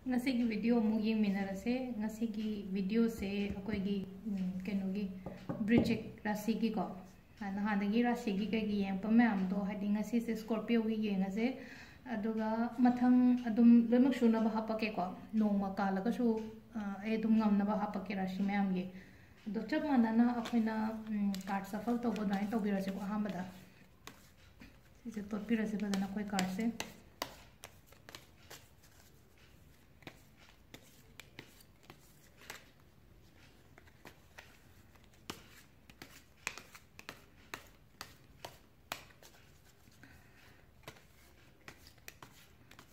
ngasi ki video mu yeng minara se ngasi ki video se akoi gi keno gi bridge rasi ki ko na ha da gi rasi gi ka gi yeng pa mam do hadi ngasi se Scorpio gi yeng ase aduga mathang adum lemak shuna ba hapa ke ko noma kala ka su e dum ngam na ba hapa ke rasi mam gi do chap manana akoina card shuffle to bo dai to bi rasi ko hamada se to pi rasi ba na koi card se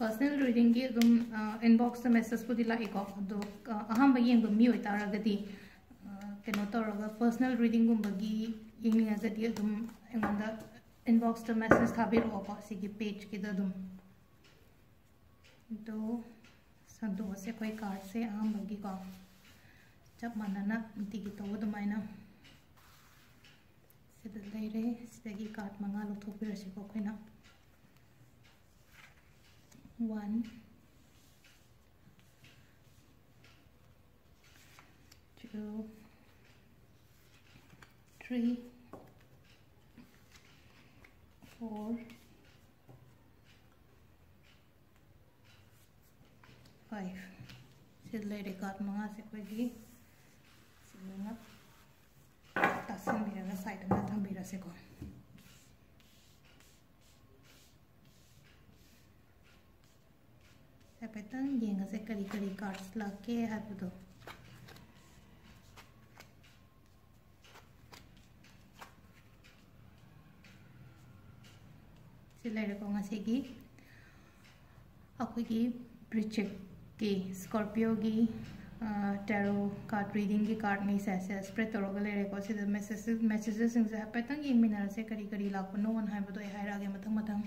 personal reading ki dum inbox the message pudi la iko do aham ba yeng mi oi tara gadi keno toraga personal reading gum bagi yeng nga gadi dum enganda inbox the message thabir ko sigi page ki dum do sando se koi card se aham bagi ko chap manana ti ki to dumaina sida leire sidagi card manga lo thopira se ko khoina 1 2 3 4 5 sid lady card manga se kogi singa tasan bira side ma thambira se ko petang yenga se kari kari cards lake habudo silai ko ngase gi akoi gi bridge ki Scorpio gi tarot card reading ki card ni se spread toroga lere ko sida messages sing se petang yeng minar se kari kari lakno on habudo e haira ge mathang mathang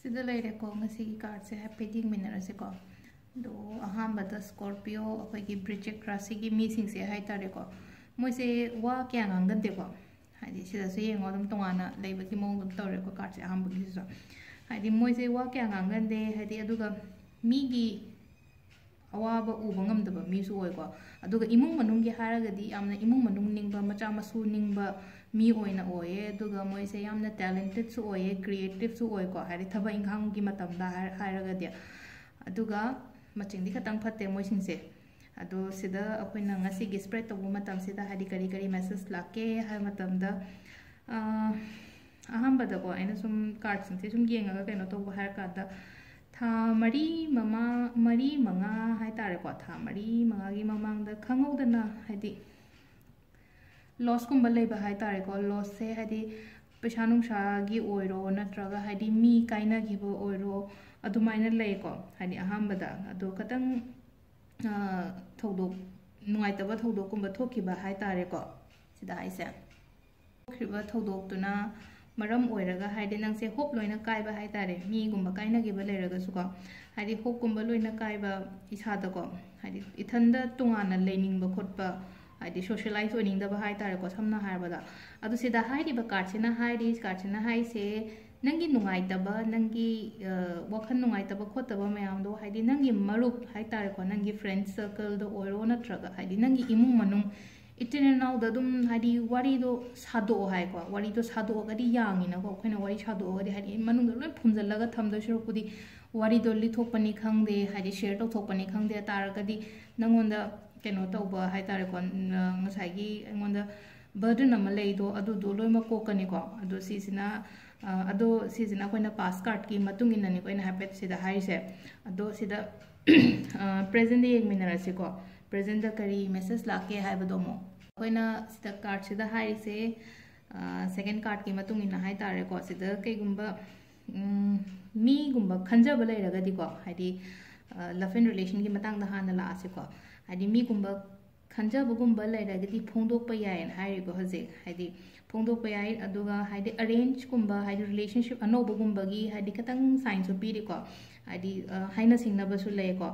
sida leire ko ngasi ki card se happy ding minara se ko do aham bada Scorpio akoi ki bridge rasi ki mi sing se hai tare ko moi se wa kya ngangan de ko hadi sida se yeng odum tongana leiba ki mong dum tore ko card se aham bu gi so hadi moi se wa kya ngangan de hadi aduga mi gi awaba uba ngamdaba mi su oi ko aduga imung manung gi haragadi amna imung manung ningba macha masu ningba mi oina oye aduga moi se yamna talented su oye creative su oi ko hari thaba inghang gi matam da haragadi aduga maching di khatang phatte moi sing se adu sida akoina ngasi gi spread to matam sida hari kari kari message lake ha matam da aham bada ko aina sum card sing se sum yenga ga keno to har ka da tha mari manga hai tare ko tha mari manga gi mamang da khangodana hadi loss kumba leiba hai tare ko loss se hadi paisa nungsa gi oiro natraga hadi mi kaina gi bo oiro adumaina lei ko hadi ahambada adu katang thodok nuaitaba thodok kumba thokiba hai tare ko sida haise khriba thodok tuna maram oiraga haide nangse hope loina kaiba hai tare mi gumba kaina gi ba leiraga su ko hadi hope kumba loina kaiba isada ko hadi ithanda tungana leining ba khotba hadi socialize oning da ba hai tare ko samna harbada adu sida haidi ba card sina haidi card sina hai se nangi nungai taba nangi wakhan nungai taba khotaba mayam do haidi nangi marup hai tare ko nangi friend circle do oiro na traga haidi nangi imung manung itina now da dum haidi wari do sado hai ko wari do sado ga di yangi na ko khoina wari sado ga di haidi manung do loi phumjal laga thamdo shiru pudi wari do li thokpani khangde haidi share to thokpani khangde tar ga di nangonda keno tauba hai tare ko ngasai gi engonda burden ama lei do adu do loi ma ko kani ko adu sisina koina pass card ki matung in ani koina habit sida hai se adu sida present de ek minara se ko present da kari message lake hai ba do mo koina sida card sida hai se second card ki matung in hai tare ko sida kai gumba mi gumba khanja ba lei raga di ko haidi love and relation ki matang da hana la ase ko hadi mi gumba khanja bugumba lairagadi phongdok pa yai an hai go haje hadi phongdok pa yai aduga hadi arrange gumba hadi relationship ano bugumba gi hadi katang sign so pi ri ko hadi haina singna ba su le ko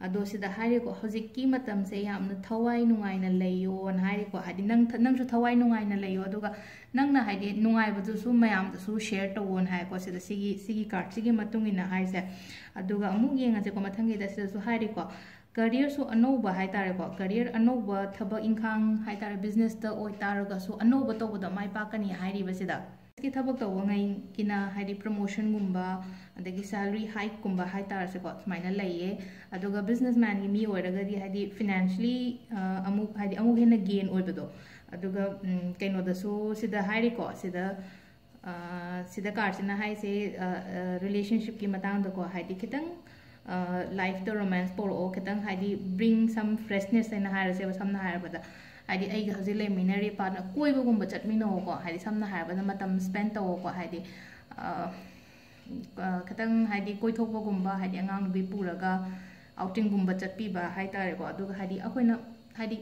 ꯑꯗꯣ ꯁꯤꯗ ꯍꯥꯏꯔꯦꯀꯣ ꯍꯧꯖꯤꯛꯀꯤ ꯃꯇꯝꯁꯦ ꯌꯥꯝꯅ ꯊꯋꯥꯏ ꯅꯨꯡꯉꯥꯏꯅ ꯂꯩꯌꯣꯅ ꯍꯥꯏꯔꯦꯀꯣ ꯍꯥꯏꯗꯤ ꯅꯪꯁꯨ ꯊꯋꯥꯏ ꯅꯨꯡꯉꯥꯏꯅ ꯂꯩꯌꯣ ꯑꯗꯨꯒ ꯅꯪꯅ ꯍꯥꯏꯗꯤ ꯅꯨꯡꯉꯥꯏꯕꯗꯨꯁꯨ ꯃꯌꯥꯝꯗꯁꯨ ꯁꯦꯌꯔ ꯇꯧꯋꯣꯅ ꯍꯥꯏꯀꯣ ꯁꯤꯗ ꯁꯤꯒꯤ ꯀꯥꯔꯠꯁꯤꯒꯤ ꯃꯇꯨꯡ ꯏꯟꯅ ꯍꯥꯏꯁꯦ ꯑꯗꯨꯒ ꯑꯃꯨꯛ ꯌꯦꯡꯉꯁꯦꯀꯣ ꯃꯊꯪꯒꯤꯗ ꯁꯤꯗꯁꯨ ꯍꯥꯏꯔꯦꯀꯣ ꯀꯔꯤꯌꯔꯁꯨ ꯑꯅꯧꯕ ꯍꯥꯏꯇꯥꯔꯦꯀꯣ ꯀꯔꯤꯌꯔ ꯑꯅꯧꯕ ꯊꯕꯛ ꯏꯪꯈꯥꯡ ꯍꯥꯏꯇꯥꯔꯦ ꯕꯤꯖꯤꯅꯦꯁꯇ ꯑꯣꯏꯇꯥꯔꯒꯁꯨ ꯑꯅꯧꯕ ꯇꯧꯕꯗ ꯃꯥꯏ ꯄꯥꯛꯀꯅꯤ ꯍꯥꯏꯔꯤꯕꯁꯤꯗ ꯊꯕꯛ ꯇꯧꯕꯉꯩꯒꯤꯅ ꯍꯥꯏꯗꯤ प्रमोशनꯒꯨꯝꯕ ꯑꯗꯒꯤ ꯁꯦꯂꯔꯤ ꯍꯥꯏꯛꯀꯨꯝꯕ ꯍꯥꯏꯇꯥꯔꯁꯦꯀꯣ ꯁꯨꯃꯥꯏꯅ ꯂꯩꯌꯦ ꯑꯗꯨꯒ ꯕꯤꯖꯤꯅꯦꯁꯃꯦꯟꯒꯤ ꯃꯤ ꯑꯣꯏꯔꯒꯗꯤ ꯍꯥꯏꯗꯤ ꯐꯤꯅꯥꯟꯁꯤꯌꯦꯜꯂꯤ ꯑꯃꯨꯛ ꯍꯦꯟꯅ ꯒꯦꯟ ꯑꯣꯏꯕꯗꯣ ꯑꯗꯨꯒ ꯀꯩꯅꯣꯗꯁꯨ ꯁꯤꯗ ꯍꯥꯏꯔꯤꯀꯣ ꯁꯤꯗ ꯀꯥꯔꯠꯁꯤꯅ ꯍꯥꯏꯁꯦ ꯔꯤꯂꯦꯁꯟshipꯀꯤ ꯃꯇꯥꯡꯗꯀꯣ ꯍꯥꯏꯗꯤ ꯈꯤꯇꯪ ꯂꯥꯏꯐꯇ ꯔꯣꯃꯥꯟꯁ ꯄꯣꯔꯛꯑꯣ ꯈꯤꯇꯪ ꯍꯥꯏꯗꯤ ꯕ꯭ꯔꯤꯡ ꯁꯝ ꯐ꯭ꯔꯦꯁꯅꯦꯁ ꯍꯥꯏꯅ ꯍꯥꯏꯔꯁꯦꯕ ꯁꯝꯅ ꯍꯥꯏꯔꯕꯗ ꯍꯥꯏꯗꯤ ꯑꯩꯒ ꯍꯧꯖꯤꯛ ꯂꯩꯃꯤꯟꯅꯔꯤ ꯄꯥꯔꯠꯅꯔ ꯀꯣꯏꯕꯒꯨꯝꯕ ꯆꯠꯃꯤꯟꯅꯧꯀꯣ ꯍꯥꯏꯗꯤ ꯁꯝꯅ ꯍꯥꯏꯔꯕꯗ ꯃꯇꯝ ꯁ꯭ꯄꯦꯟ ꯇꯧꯋꯣꯀꯣ ꯍꯥꯏꯗꯤ ꯈꯤꯇꯪ ꯍꯥꯏꯗꯤ ꯀꯣꯏꯊꯣꯛꯄꯒꯨꯝꯕ ꯍꯥꯏꯗꯤ ꯑꯉꯥꯡ ꯅꯨꯕꯤ ꯄꯨꯔꯒ ꯑꯥꯎꯇꯤꯡꯒꯨꯝꯕ ꯆꯠꯄꯤꯕ ꯍꯥꯏꯇꯥꯔꯦꯀꯣ ꯑꯗꯨꯒ ꯍꯥꯏꯗꯤ ꯑꯩꯈꯣꯏꯅ ꯍꯥꯏꯗꯤ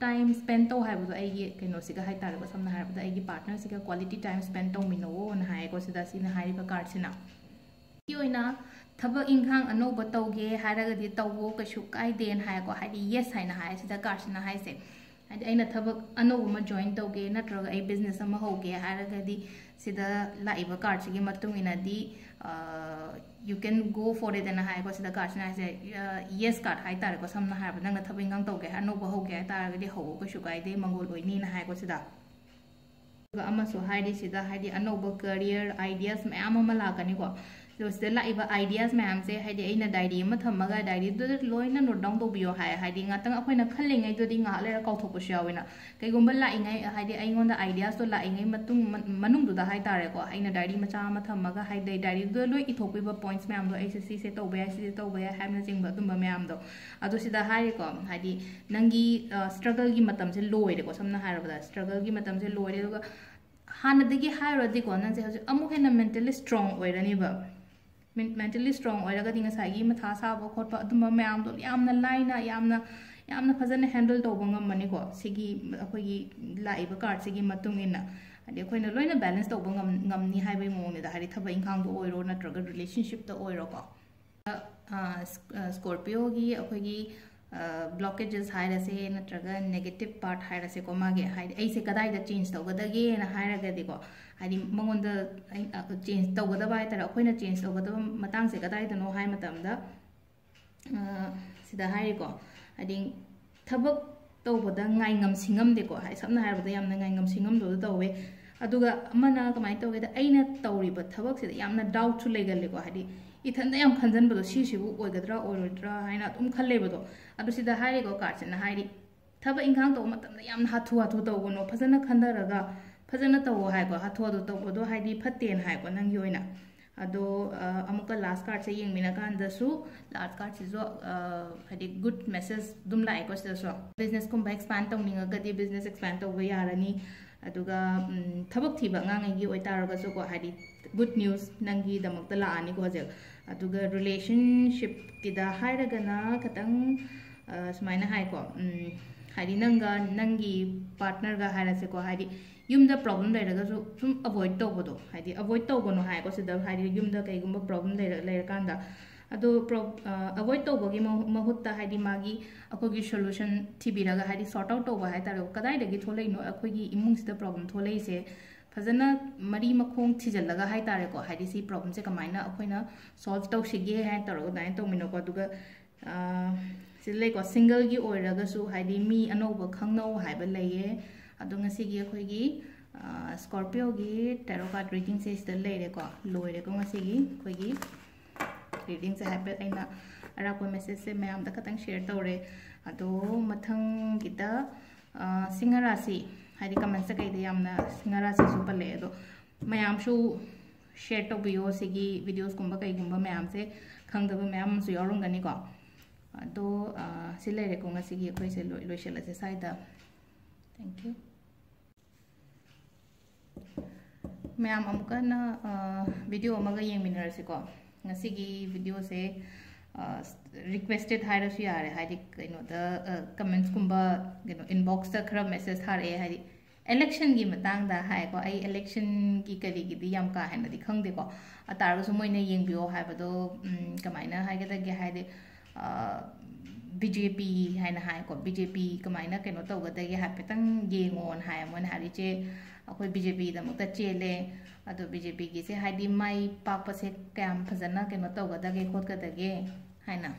ꯇꯥꯏꯝ ꯁ꯭ꯄꯦꯟ ꯇꯧ ꯍꯥꯏꯕꯗꯣ ꯑꯩꯒꯤ ꯀꯩꯅꯣꯁꯤꯒ ꯍꯥꯏꯇꯥꯔꯦꯀꯣ ꯁꯝꯅ ꯍꯥꯏꯔꯕꯗ ꯑꯩꯒꯤ ꯄꯥꯔꯠꯅꯔꯁꯤꯒ ꯀ꯭ꯋꯥꯂꯤꯇꯤ ꯇꯥꯏꯝ ꯁ꯭ꯄꯦꯟ ꯇꯧꯃꯤꯟꯅꯧꯑꯣꯅ ꯍꯥꯏꯌꯦꯀꯣ ꯁꯤꯅ ꯍꯥꯏꯔꯤꯕ ꯀꯥꯔꯠꯁꯤꯅ ꯁꯤ ꯑꯣꯏꯅ ꯊꯕꯛ ꯏꯪꯈꯥꯡ ꯑꯅꯧꯕ ꯇꯧꯒꯦ ꯍꯥꯏꯔꯒꯗꯤ ꯇꯧꯋꯣ ꯀꯩꯁꯨ ꯀꯥꯏꯗꯦꯅ ꯍꯥꯏꯀꯣ ꯍꯥꯏꯗꯤ ꯌꯦꯁ ꯍꯥꯏꯅ ꯍꯥꯏ ꯁꯤꯗ ꯀꯥꯔꯠꯁꯤꯅ ꯍꯥꯏꯁꯦ ꯍꯥꯏꯗꯤ ꯑꯩꯅ ꯊꯕꯛ ꯑꯅꯧꯕ ꯑꯃ ꯖꯣꯏꯟ ꯇꯧꯒꯦ ꯅꯠꯇ꯭ꯔꯒ ꯑꯩ ꯕꯤꯖꯤꯅꯦꯁ ꯑꯃ ꯍꯧꯒꯦ ꯍꯥꯏꯔꯒꯗꯤ ꯁꯤꯗ ꯂꯥꯛꯏꯕ ꯀꯥꯔꯠꯁꯤꯒꯤ ꯃꯇꯨꯡ ꯏꯟꯅꯗꯤ ꯌꯨ ꯀꯦꯟ ꯒꯣ ꯐꯣꯔ ꯏꯠ ꯑꯅ ꯍꯥꯏꯀꯣ ꯁꯤꯗ ꯀꯥꯔꯠꯁꯤꯅ ꯍꯥꯏꯁꯦ ꯌꯦꯁ ꯀꯥꯔꯠ ꯍꯥꯏꯇꯥꯔꯦꯀꯣ ꯁꯝꯅ ꯍꯥꯏꯔꯕꯗ ꯅꯪꯅ ꯊꯕꯛ ꯏꯪꯈꯥꯡ ꯇꯧꯒꯦ ꯑꯅꯧꯕ ꯍꯧꯒꯦ ꯍꯥꯏꯇꯥꯔꯒꯗꯤ ꯍꯧꯋꯣ ꯀꯩꯁꯨ ꯀꯥꯏꯗꯦ ꯃꯪꯒꯣꯜ ꯑꯣꯏꯅꯤꯅ ꯍꯥꯏꯀꯣ ꯁꯤꯗ ꯑꯗꯨꯒ ꯑꯃꯁꯨ ꯍꯥꯏꯔꯤ ꯁꯤꯗ ꯍꯥꯏꯗꯤ ꯑꯅꯧꯕ ꯀꯔꯤꯌꯔ ꯑꯥꯏꯗꯤꯌꯥꯁ ꯃꯌꯥꯝ ꯑꯃ ꯂꯥꯛꯀꯅꯤꯀꯣ ꯁꯤꯗ ꯂꯥꯛꯏꯕ ꯑꯥꯏꯗꯤꯌꯥꯁ ꯃꯌꯥꯝꯁꯦ ꯍꯥꯏꯗꯤ ꯑꯩꯅ ꯗꯥꯏꯔꯤ ꯑꯃ ꯊꯝꯃꯒ ꯗꯥꯏꯔꯤꯗꯨꯗ ꯂꯣꯏꯅ ꯅꯣꯠ ꯗꯥꯎꯟ ꯇꯧꯕꯤꯌꯣ ꯍꯥꯏꯗꯤ ꯉꯥꯛꯇꯪ ꯑꯩꯈꯣꯏꯅ ꯈꯜꯂꯤꯉꯩꯗꯨꯗꯤ ꯉꯥꯏꯍꯥꯛ ꯂꯩꯔ ꯀꯥꯎꯊꯣꯛꯄꯁꯨ ꯌꯥꯎꯋꯤꯅ ꯀꯩꯒꯨꯝꯕ ꯂꯥꯛꯏꯉꯩ ꯍꯥꯏꯗꯤ ꯑꯩꯉꯣꯟꯗ ꯑꯥꯏꯗꯤꯌꯥꯁꯇꯣ ꯂꯥꯛꯏꯉꯩ ꯃꯅꯨꯡꯗꯨꯗ ꯍꯥꯏꯇꯥꯔꯦꯀꯣ ꯑꯩꯅ ꯗꯥꯏꯔꯤ ꯃꯆꯥ ꯑꯃ ꯊꯝꯃꯒ ꯍꯥꯏꯗꯤ ꯗꯥꯏꯔꯤꯗꯨꯗ ꯂꯣꯏ ꯏꯊꯣꯛꯄꯤꯕ ꯄꯣꯏꯟꯠꯁ ꯃꯌꯥꯝꯗꯣ ꯑꯩꯁꯦ ꯁꯤꯁꯦ ꯇꯧꯕ ꯌꯥꯏ ꯁꯤꯁꯦ ꯇꯧꯕ ꯌꯥꯏ ꯍꯥꯏꯕꯅꯆꯤꯡꯕ ꯑꯗꯨꯝꯕ ꯃꯌꯥꯝꯗꯣ ꯑꯗꯣ ꯁꯤꯗ ꯍꯥꯏꯔꯦꯀꯣ ꯍꯥꯏꯗꯤ ꯅꯪꯒꯤ ꯁ꯭ꯇ꯭ꯔꯒꯜꯒꯤ ꯃꯇꯝꯁꯦ ꯂꯣꯏꯔꯦꯀꯣ ꯁꯝꯅ ꯍꯥꯏꯔꯕꯗ ꯁ꯭ꯇ꯭ꯔꯒꯜꯒꯤ ꯃꯇꯝꯁꯦ ꯂꯣꯏꯔꯦ ꯑꯗꯨꯒ ꯍꯥꯟꯅꯗꯒꯤ ꯍꯥꯏꯔꯨꯔꯗꯤꯀꯣ ꯅꯪꯁꯦ ꯍꯧꯖꯤꯛ ꯑꯃꯨꯛ ꯍꯦꯟꯅ mentally strong ꯑꯣꯏꯔꯅꯤꯕ mentally strong ꯑꯣꯏꯔꯒꯗꯤ ꯉꯁꯥꯏꯒꯤ ꯃꯊꯥ ꯁꯥꯕ ꯈꯣꯠꯄ ꯑꯗꯨꯝꯕ ꯃꯌꯥꯝꯗꯣ ꯌꯥꯝꯅ लाइना यामना फजन हैंडल तौब ngमनिको सिगी अखोगी लाइबा कार्ड सिगी मतुंग इना हादि अखोइना लोइना बैलेंस तौब ngमनि हाइबै मोंगनिदा हादि थबा इंखांग दो ओइरो नत्रगा रिलेशनशिप द ओइरो को स्कॉर्पियो की अखोगी ब्लॉकेजेस हाइरसे नत्रगा नेगेटिव पार्ट हाइरसे को मागे हाइदि ऐसे कदाइदा चेंज तौगदगे ना हाइरगदि को हाइदि मंगोंदा चेंज तौगदबा हाइतरा अखोइना चेंज तौगदबा मतांग से कदाइदनो हाइ मतमदा सिदा haiku हाइदि थबक तौबदा ngaingam singam deko hai samna haibada yamna ngaingam singam do tawwe aduga amana kamai tawgeda aina tawriba thabak sida yamna doubt chu legalle ko hadi ithanda yam khanjan bado sibu oigadra oirodra haina tum khalle bado adu sida hairi ko card na hairi thaba inkhang to matam yamna hathu tawgono phajana khandaraga phajana tawo hai ko hathu adu tawbodo haidi phatten hai ko nang yoina ado amuka last card se yeng mina kan dasu last card se zo hadi good message dum lai ko se so business kum ba expand tawninga gadi business expand tawba yarani aduga thabak thiba ngangai gi oitaraga so ko hadi good news nangi damakta la ani ko je aduga relationship kida hairaga na katang sumaina hai ko hadi nangi partner ga hairase ko hadi yumda problem leiraga so sum avoid tawbodo hadi avoid tawgono hai ko sida hadi yumda kaigumba problem leira kanda ado avoid tawbogi mahutta hadi magi akogi solution thibiraga hadi sort out tawba hai taro kadai dagi tholei no akogi imung sida problem tholei se fazana mari makhong thijallaga hai tare ko hadi si problem se kamaina akoina solve tawsige hai taro dai tawmino ko duga silai ko single gi oiraga su hadi mi anoba khangnau haiba leye ado ngasi gi akoigi Scorpio gi tarot card reading se sida leire ko loire ko ngasi gi akoigi reading se happy aina ara ko message se mayam da katang share tawre ado mathang kita singarasi hadi comment se kaida yamna singarasi su pale ado mayam shu share to biyo sigi videos kumba kai gumba mayam se khangdaba mayam su yorungani ko ado silere ko ngasi gi khoi se loisela se saida thank you ma'am अमुकना video अमगा येंगमिनरसे को ngasi video se requested hairasu yare haidi kaino da comments kumba inbox da khara message thare haidi election gi matang da hai ko ai election gi kari gi di yam ka haina di khangde ko atarga su moina yengbiyo haibado kamaina haigada ge haide BJP है ना है को BJP कमाइना कनो तौगदगे हाइफेतंग येंगोन हाय मोन हारिचे अखोई BJP दमकता चेले अदो BJP गिसे हाइदि माई पाकपसे कयाम फजना कनो तौगदगे खोदगदगे है ना